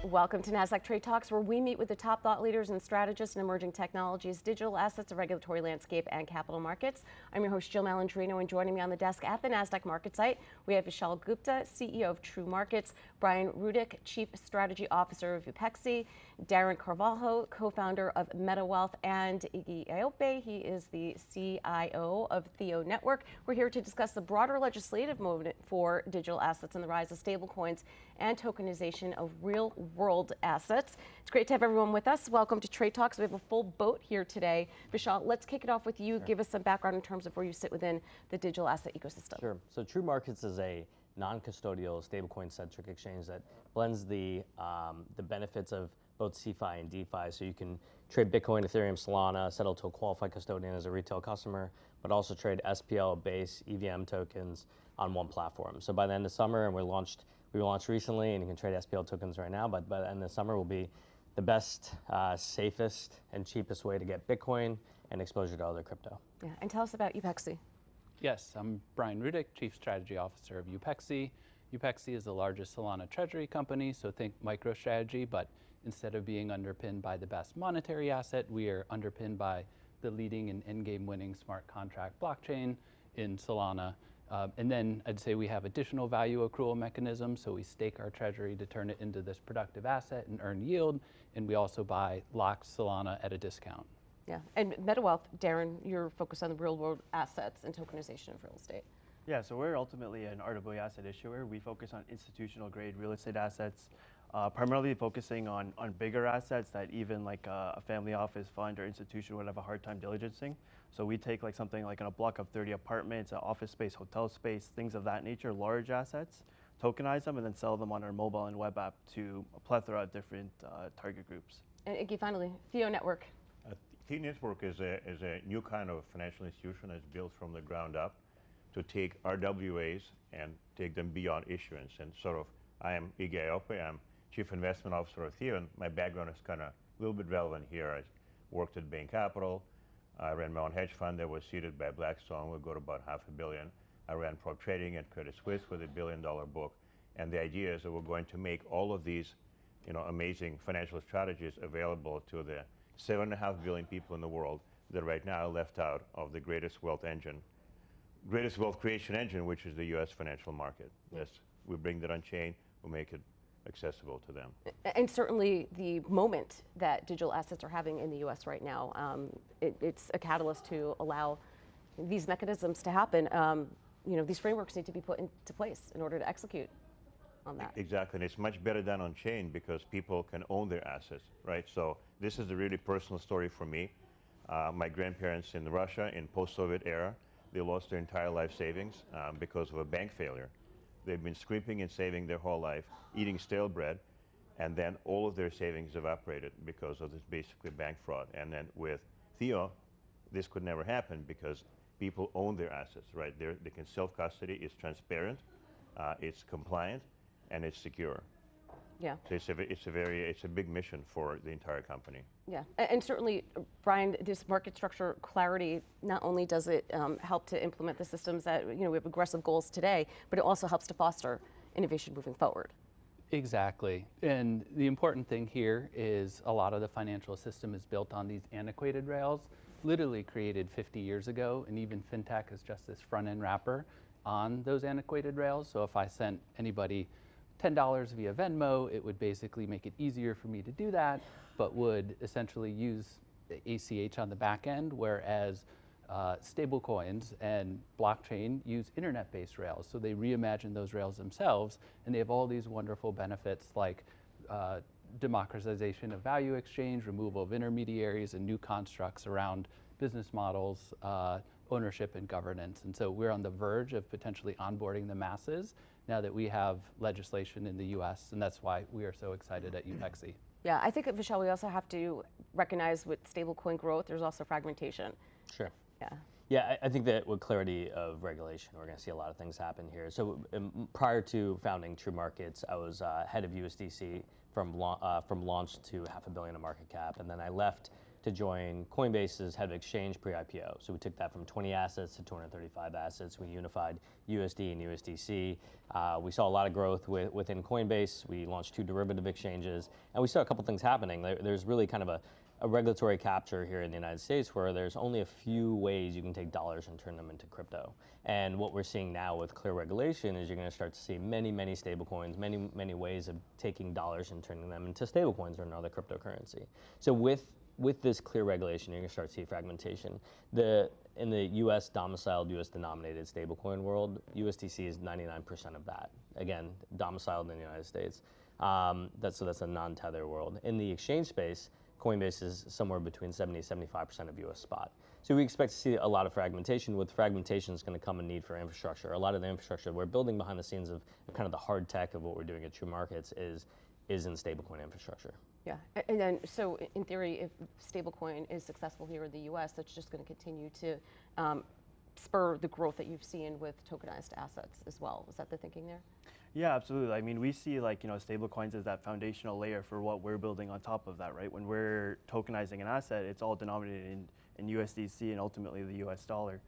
Welcome to Nasdaq TradeTalks, where we meet with the top thought leaders and strategists in emerging technologies, digital assets, the regulatory landscape, and capital markets. I'm your host, Jill Malandrino, and joining me on the desk at the Nasdaq market site, we have Vishal Gupta, CEO of True Markets, Brian Rudick, Chief Strategy Officer of Upexi, Darren Carvalho, co-founder of MetaWealth, and Iggy Ioppe. He is the CIO of Theo Network. We're here to discuss the broader legislative movement for digital assets and the rise of stablecoins and tokenization of real-world assets. It's great to have everyone with us. Welcome to Trade Talks. We have a full boat here today. Vishal, let's kick it off with you. Sure. Give us some background in terms of where you sit within the digital asset ecosystem. Sure. So True Markets is a non-custodial stablecoin-centric exchange that blends the benefits of both CeFi and DeFi. So you can trade Bitcoin, Ethereum, Solana, settle to a qualified custodian as a retail customer, but also trade SPL, Base, EVM tokens on one platform. So by the end of summer, and we launched recently, and you can trade SPL tokens right now, but by the end of the summer will be the best, safest, and cheapest way to get Bitcoin and exposure to other crypto. Yeah, and tell us about Upexi. Yes, I'm Brian Rudick, Chief Strategy Officer of Upexi. Upexi is the largest Solana treasury company, so think MicroStrategy, but instead of being underpinned by the best monetary asset, we are underpinned by the leading and endgame winning smart contract blockchain in Solana. And then I'd say we have additional value accrual mechanisms, so we stake our treasury to turn it into this productive asset and earn yield, and we also buy locked Solana at a discount. Yeah, and MetaWealth, Darren, you're focused on the real-world assets and tokenization of real estate. Yeah, so we're ultimately an RWA asset issuer. We focus on institutional-grade real estate assets, primarily focusing on bigger assets that even like a family office fund or institution would have a hard time diligencing. So we take like something like in a block of 30 apartments, office space, hotel space, things of that nature, large assets, tokenize them, and then sell them on our mobile and web app to a plethora of different target groups. And Iggy, finally, Theo Network. Theo Network is a new kind of financial institution that's built from the ground up to take RWAs and take them beyond issuance. And sort of, I am Iggy Ioppe, I'm Chief Investment Officer of Theo, and my background is kind of a little bit relevant here. I worked at Bain Capital. I ran my own hedge fund that was seeded by Blackstone. We got about $500 million. I ran prop trading at Credit Suisse with $1 billion book. And the idea is that we're going to make all of these, amazing financial strategies available to the 7.5 billion people in the world that right now are left out of the greatest wealth creation engine, which is the U.S. financial market. Yes, we bring that on chain. We'll make it accessible to them. And certainly the moment that digital assets are having in the U.S. right now, it's a catalyst to allow these mechanisms to happen. These frameworks need to be put into place in order to execute on that. Exactly, and it's much better done on chain because people can own their assets, right? So this is a really personal story for me. My grandparents in Russia in post-Soviet era, they lost their entire life savings because of a bank failure. They've been scraping and saving their whole life, eating stale bread, and then all of their savings evaporated because of this basically bank fraud. And then with Theo, this could never happen because people own their assets, right? They can self-custody, it's transparent, it's compliant, and it's secure. Yeah. So it's a big mission for the entire company. Yeah, and certainly, Brian, this market structure clarity, not only does it help to implement the systems that, we have aggressive goals today, but it also helps to foster innovation moving forward. Exactly, and the important thing here is a lot of the financial system is built on these antiquated rails, literally created 50 years ago, and even fintech is just this front-end wrapper on those antiquated rails. So if I sent anybody $10 via Venmo, it would basically make it easier for me to do that, but would essentially use ACH on the back end, whereas stablecoins and blockchain use internet-based rails. So they reimagine those rails themselves, and they have all these wonderful benefits like democratization of value exchange, removal of intermediaries, and new constructs around business models, ownership and governance. And so we're on the verge of potentially onboarding the masses now that we have legislation in the US, and that's why we are so excited at Upexi. Yeah, I think, Vishal, we also have to recognize with stablecoin growth, there's also fragmentation. Sure. Yeah. Yeah, I think that with clarity of regulation, we're going to see a lot of things happen here. So prior to founding True Markets, I was head of USDC from launch to $500 million in market cap, and then I left to join Coinbase's head of exchange pre-IPO. So we took that from 20 assets to 235 assets. We unified USD and USDC. We saw a lot of growth within Coinbase. We launched 2 derivative exchanges, and we saw a couple things happening. There's really kind of a regulatory capture here in the United States where there's only a few ways you can take dollars and turn them into crypto. And what we're seeing now with clear regulation is you're going to start to see many, many stablecoins, many ways of taking dollars and turning them into stablecoins or another cryptocurrency. So with this clear regulation, you're going to start to see fragmentation. In the US domiciled, US denominated stablecoin world, USDC is 99% of that. Again, domiciled in the United States. That's a non-tether world. In the exchange space, Coinbase is somewhere between 70-75% of US spot. So we expect to see a lot of fragmentation. With fragmentation is going to come a need for infrastructure. A lot of the infrastructure we're building behind the scenes of kind of the hard tech of what we're doing at True Markets is in stablecoin infrastructure. Yeah, and then so in theory, if stablecoin is successful here in the US, that's just going to continue to spur the growth that you've seen with tokenized assets as well. Is that the thinking there? Yeah, absolutely. I mean, we see stablecoins as that foundational layer for what we're building on top of that, right? When we're tokenizing an asset, it's all denominated in USDC and ultimately the US dollar.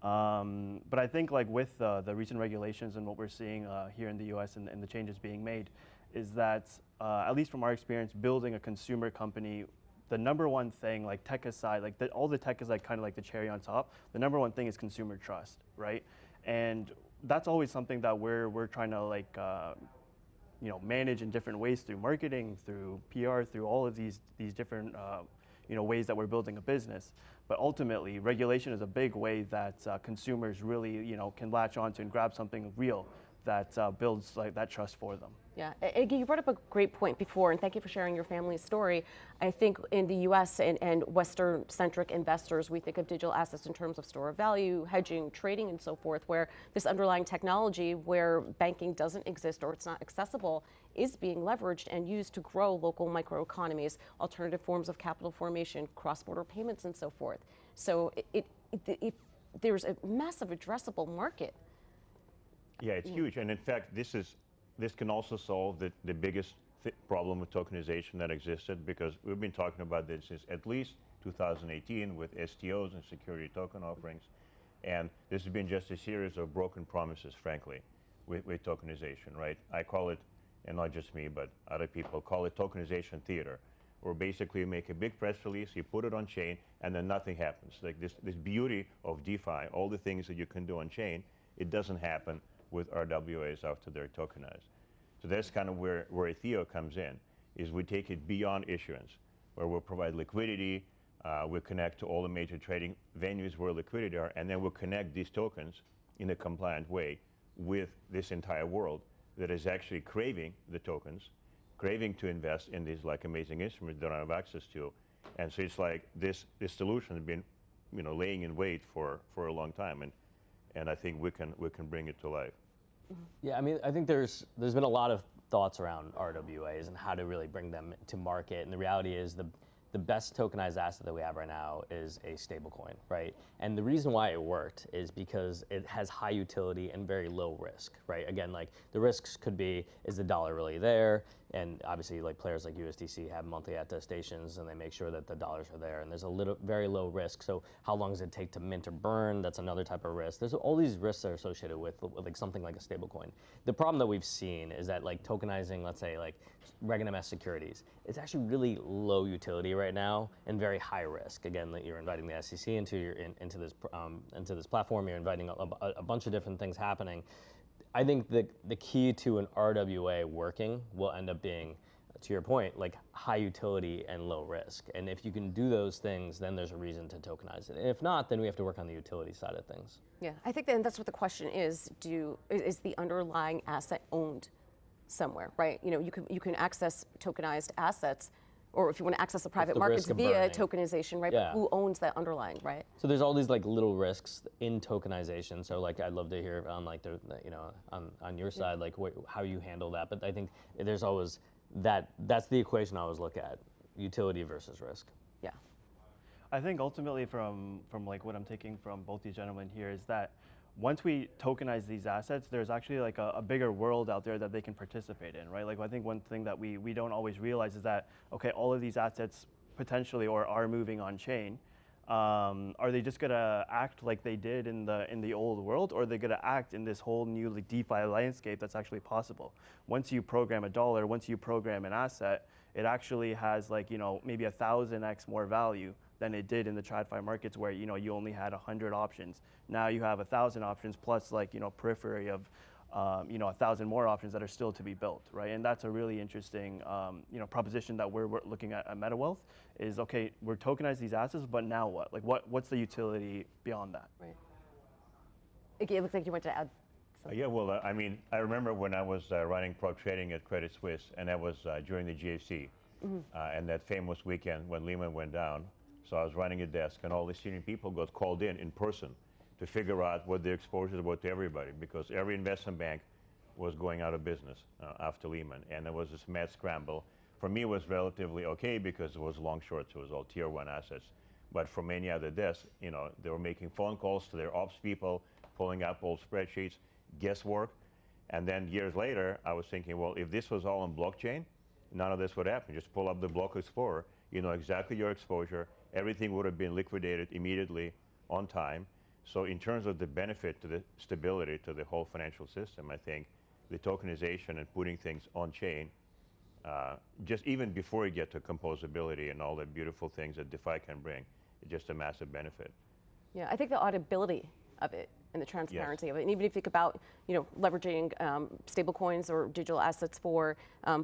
But I think with the recent regulations and what we're seeing here in the US and the changes being made is that, at least from our experience, building a consumer company, the number one thing, tech aside, all the tech is kind of like the cherry on top. The number one thing is consumer trust, right? And that's always something that we're trying to manage in different ways through marketing, through PR, through all of these different ways that we're building a business. But ultimately, regulation is a big way that consumers really can latch onto and grab something real that builds that trust for them. Yeah, Iggy, you brought up a great point before, and thank you for sharing your family's story. I think in the US and Western-centric investors, we think of digital assets in terms of store of value, hedging, trading, and so forth, where this underlying technology where banking doesn't exist or it's not accessible is being leveraged and used to grow local microeconomies, alternative forms of capital formation, cross-border payments, and so forth. So there's a massive addressable market. Yeah, it's huge. And in fact, this can also solve the biggest problem with tokenization that existed, because we've been talking about this since at least 2018 with STOs and security token offerings. And this has been just a series of broken promises, frankly, with tokenization, right? I call it, and not just me, but other people call it Tokenization Theater, where basically you make a big press release, you put it on chain, and then nothing happens. Like this beauty of DeFi, all the things that you can do on chain, it doesn't happen with RWAs after they're tokenized. So that's kind of where Theo comes in, is we take it beyond issuance, where we'll provide liquidity, we connect to all the major trading venues where liquidity are, and then we'll connect these tokens in a compliant way with this entire world that is actually craving the tokens, craving to invest in these amazing instruments they don't have access to. And so it's like this solution has been laying in wait for a long time, and I think we can bring it to life. Yeah, I mean, I think there's been a lot of thoughts around RWAs and how to really bring them to market. And the reality is the best tokenized asset that we have right now is a stablecoin, right? And the reason why it worked is because it has high utility and very low risk, right? Again, the risks could be, is the dollar really there? And obviously players like USDC have monthly attestations and they make sure that the dollars are there, and there's very low risk. So how long does it take to mint or burn? That's another type of risk. There's all these risks that are associated with something like a stablecoin. The problem that we've seen is that tokenizing, let's say Reg NMS securities, it's actually really low utility right now and very high risk. Again, you're inviting the SEC into this platform. You're inviting a bunch of different things happening. I think the key to an RWA working will end up being, to your point, high utility and low risk. And if you can do those things, then there's a reason to tokenize it. And if not, then we have to work on the utility side of things. Yeah, I think that's what the question is. Is the underlying asset owned somewhere, right? You can access tokenized assets, or if you want to access the private markets via tokenization, right? Yeah. But who owns that underlying, right? So there's all these little risks in tokenization. So I'd love to hear on on your side how you handle that. But I think there's always that's the equation I always look at: utility versus risk. Yeah. I think ultimately from what I'm taking from both these gentlemen here is that once we tokenize these assets, there's actually a bigger world out there that they can participate in, right? I think one thing that we don't always realize is that, okay, all of these assets potentially or are moving on chain, are they just gonna act like they did in the old world, or are they gonna act in this whole new like DeFi landscape that's actually possible? Once you program a dollar, once you program an asset, it actually has like, you know, maybe 1,000x more value than it did in the TradFi markets, where, you know, you only had 100 options. Now you have 1,000 options plus, like, you know, periphery of you know, 1,000 more options that are still to be built, right? And that's a really interesting, you know, proposition that we're looking at MetaWealth. Is, okay, we're tokenizing these assets, but now what? Like, what's the utility beyond that? Right. Iggy, it looks like you want to add something. Yeah, well, I mean, I remember when I was running prop trading at Credit Suisse, and that was during the GFC, and that famous weekend when Lehman went down. So I was running a desk, and all the senior people got called in person to figure out what their exposures were to everybody, because every investment bank was going out of business after Lehman, and there was this mad scramble. For me, it was relatively okay because it was long shorts, it was all tier one assets. But for many other desks, you know, they were making phone calls to their ops people, pulling up old spreadsheets, guesswork. And then years later, I was thinking, well, if this was all on blockchain, none of this would happen. Just pull up the Block Explorer, you know exactly your exposure, everything would have been liquidated immediately on time. So in terms of the benefit to the stability to the whole financial system, I think the tokenization and putting things on chain, just even before you get to composability and all the beautiful things that DeFi can bring, is just a massive benefit. Yeah, I think the auditability of it and the transparency of it, and even if you think about, you know, leveraging stable coins or digital assets for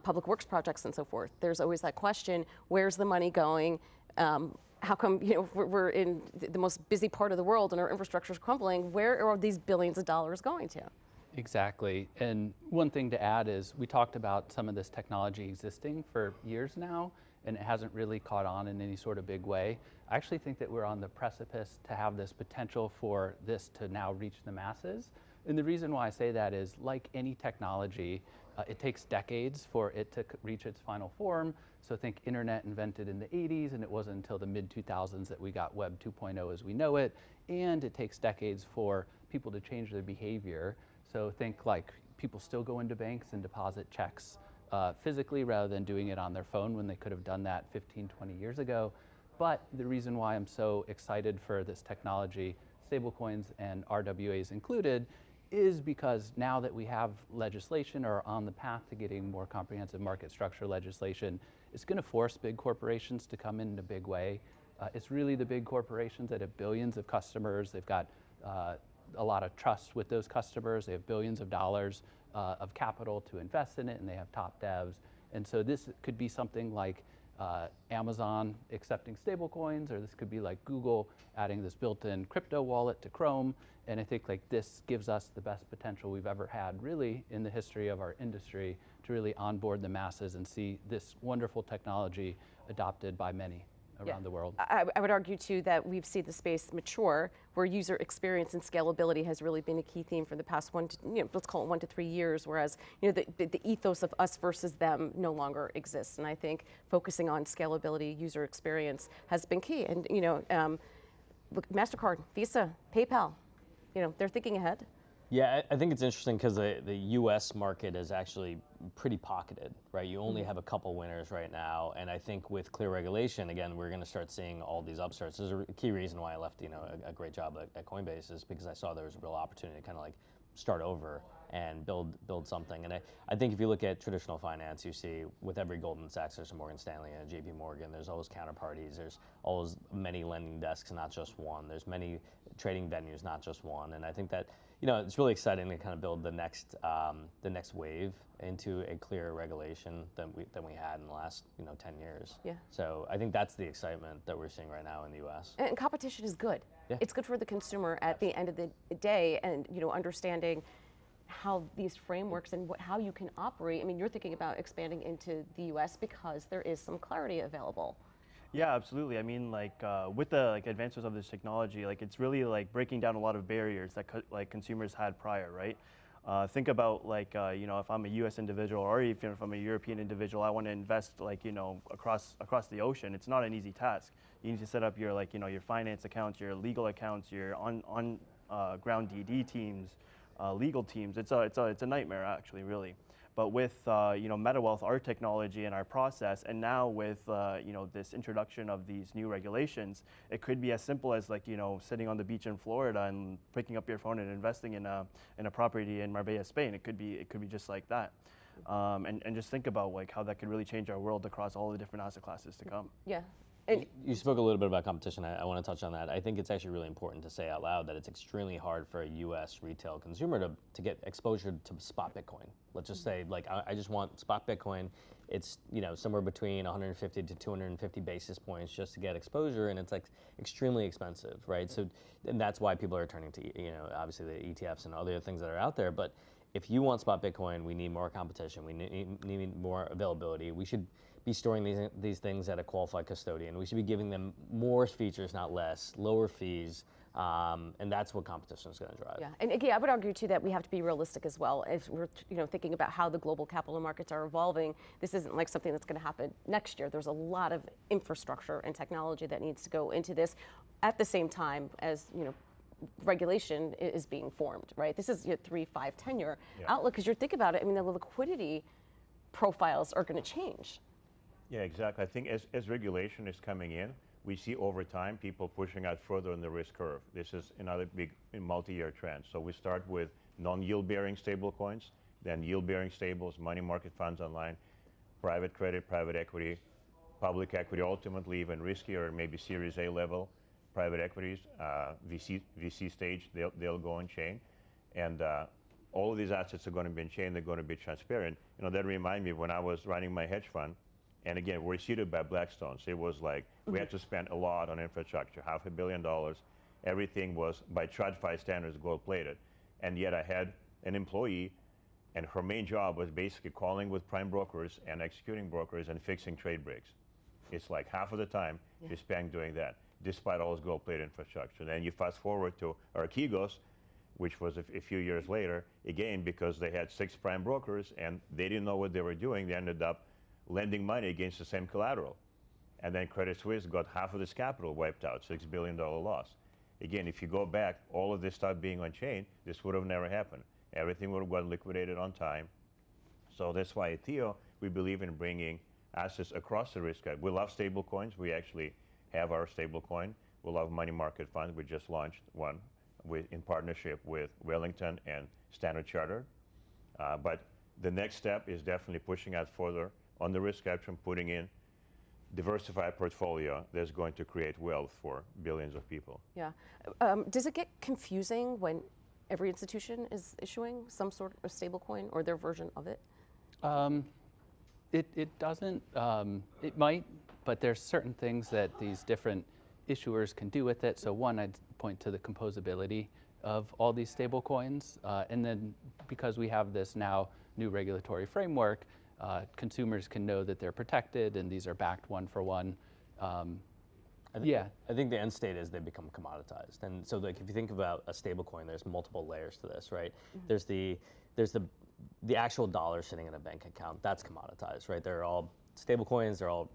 public works projects and so forth, there's always that question: where's the money going? How come, you know, we're in the most busy part of the world and our infrastructure is crumbling? Where are these billions of dollars going to? Exactly. And one thing to add is we talked about some of this technology existing for years now, and it hasn't really caught on in any sort of big way. I actually think that we're on the precipice to have this potential for this to now reach the masses. And the reason why I say that is, like any technology, it takes decades for it to reach its final form. So think internet invented in the 80s, and it wasn't until the mid-2000s that we got Web 2.0 as we know it. And it takes decades for people to change their behavior. So think like people still go into banks and deposit checks physically rather than doing it on their phone when they could have done that 15, 20 years ago. But the reason why I'm so excited for this technology, stablecoins and RWAs included, is because now that we have legislation or are on the path to getting more comprehensive market structure legislation, it's going to force big corporations to come in a big way. It's really the big corporations that have billions of customers. They've got a lot of trust with those customers. They have billions of dollars of capital to invest in it, and they have top devs. And so this could be something like Amazon accepting stablecoins, or this could be like Google adding this built-in crypto wallet to Chrome. And I think like this gives us the best potential we've ever had really in the history of our industry to really onboard the masses and see this wonderful technology adopted by many around the world. I would argue too that we've seen the space mature, where user experience and scalability has really been a key theme for the past let's call it 1 to 3 years, whereas, you know, the ethos of us versus them no longer exists. And I think focusing on scalability, user experience has been key. And, you know, look, MasterCard, Visa, PayPal, you know, they're thinking ahead. Yeah, I think it's interesting because the U.S. market is actually pretty pocketed, right? You only have a couple winners right now, and I think with clear regulation, again, we're going to start seeing all these upstarts. There's a key reason why I left, you know, a great job at Coinbase is because I saw there was a real opportunity to kind of like start over and build something. And I think if you look at traditional finance, you see with every Goldman Sachs, there's a Morgan Stanley and a JP Morgan, there's always counterparties, there's always many lending desks, not just one. There's many trading venues, not just one. And I think that, you know, it's really exciting to kind of build the next wave into a clearer regulation than we had in the last, you know, 10 years. Yeah. So I think that's the excitement that we're seeing right now in the U.S. And competition is good. Yeah. It's good for the consumer at the end of the day, and, you know, understanding how these frameworks and how you can operate. I mean, you're thinking about expanding into the U.S. because there is some clarity available. Yeah, absolutely. I mean, like with the advances of this technology, like it's really like breaking down a lot of barriers that consumers had prior, right? Think about you know, if I'm a U.S. individual, or even if I'm a European individual, I want to invest you know, across the ocean. It's not an easy task. You need to set up your you know, your finance accounts, your legal accounts, your on ground DD teams, legal teams. It's a nightmare actually, really. But with MetaWealth, our technology and our process, and now with this introduction of these new regulations, it could be as simple as sitting on the beach in Florida and picking up your phone and investing in a property in Marbella, Spain. It could be just like that. And just think about how that could really change our world across all the different asset classes to come. Yeah. You spoke a little bit about competition. I want to touch on that. I think it's actually really important to say out loud that it's extremely hard for a U.S. retail consumer to get exposure to spot Bitcoin. Let's just say, I just want spot Bitcoin. It's somewhere between 150 to 250 basis points just to get exposure, and it's extremely expensive, right? So, and that's why people are turning to obviously the ETFs and other things that are out there. But if you want spot Bitcoin, we need more competition. We need more availability. We should be storing these things at a qualified custodian. We should be giving them more features, not less, lower fees, and that's what competition is going to drive. Yeah, and Iggy, I would argue too that we have to be realistic as well. If we're thinking about how the global capital markets are evolving, this isn't like something that's going to happen next year. There's a lot of infrastructure and technology that needs to go into this at the same time as regulation is being formed, right? This is your 3, 5, 10-year outlook, because you think about it, I mean, the liquidity profiles are going to change. Yeah, exactly. I think as regulation is coming in, we see over time people pushing out further in the risk curve. This is another big multi-year trend. So we start with non-yield bearing stable coins, then yield bearing stables, money market funds online, private credit, private equity, public equity, ultimately even riskier, maybe Series A level private equities, VC stage, they'll go on chain. And all of these assets are going to be in chain, they're going to be transparent. That reminds me when I was running my hedge fund, and again, we're seeded by Blackstone, so it was we had to spend a lot on infrastructure, $500 million. Everything was, by TradFi standards, gold-plated. And yet I had an employee, and her main job was basically calling with prime brokers and executing brokers and fixing trade breaks. It's half of the time she spent doing that, despite all this gold-plated infrastructure. Then you fast forward to Archegos, which was a few years later, again, because they had 6 prime brokers and they didn't know what they were doing, they ended up lending money against the same collateral. And then Credit Suisse got half of this capital wiped out, $6 billion loss. Again, if you go back, all of this stuff being on chain, this would have never happened. Everything would have gotten liquidated on time. So that's why at Theo, we believe in bringing assets across the risk curve. We love stable coins. We actually have our stable coin. We love money market funds. We just launched one in partnership with Wellington and Standard Chartered. But the next step is definitely pushing out further on the risk spectrum, putting in diversified portfolio that's going to create wealth for billions of people. Yeah. Does it get confusing when every institution is issuing some sort of stablecoin or their version of it? It doesn't. It might, but there's certain things that these different issuers can do with it. So one, I'd point to the composability of all these stable coins. And then because we have this now new regulatory framework, consumers can know that they're protected and these are backed one for one. I think the end state is they become commoditized. And so if you think about a stable coin, there's multiple layers to this, right? Mm-hmm. There's the actual dollar sitting in a bank account. That's commoditized, right? They're all stable coins, they're all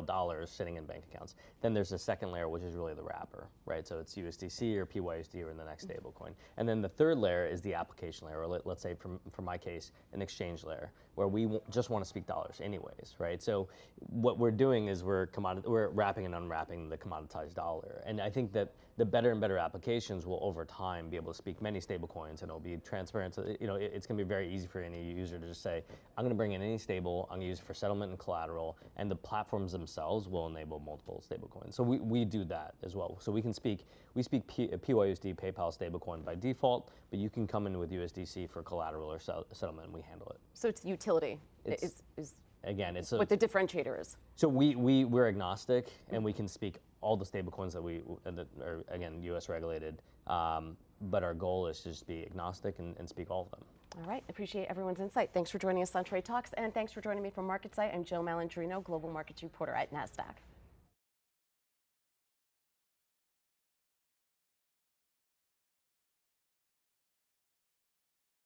dollars sitting in bank accounts. Then there's the second layer, which is really the wrapper, right? So it's USDC or PYUSD or in the next stable coin. And then the third layer is the application layer, or let's say for my case, an exchange layer, where we just want to speak dollars anyways, right? So what we're doing is we're wrapping and unwrapping the commoditized dollar. And I think that the better and better applications will over time be able to speak many stable coins, and it'll be transparent. So, it's going to be very easy for any user to just say, I'm going to bring in any stable, I'm going to use it for settlement and collateral, and the platforms themselves will enable multiple stable coins. So we do that as well. So we speak PYUSD, PayPal stablecoin by default, but you can come in with USDC for collateral or settlement, and we handle it. So it's utility. Again, it's what the differentiator is. So we're agnostic, and we can speak all the stablecoins that are, again, U.S. regulated, but our goal is to just be agnostic and speak all of them. All right, appreciate everyone's insight. Thanks for joining us on Trade Talks, and thanks for joining me from MarketSite. I'm Jill Malandrino, Global Markets Reporter at Nasdaq.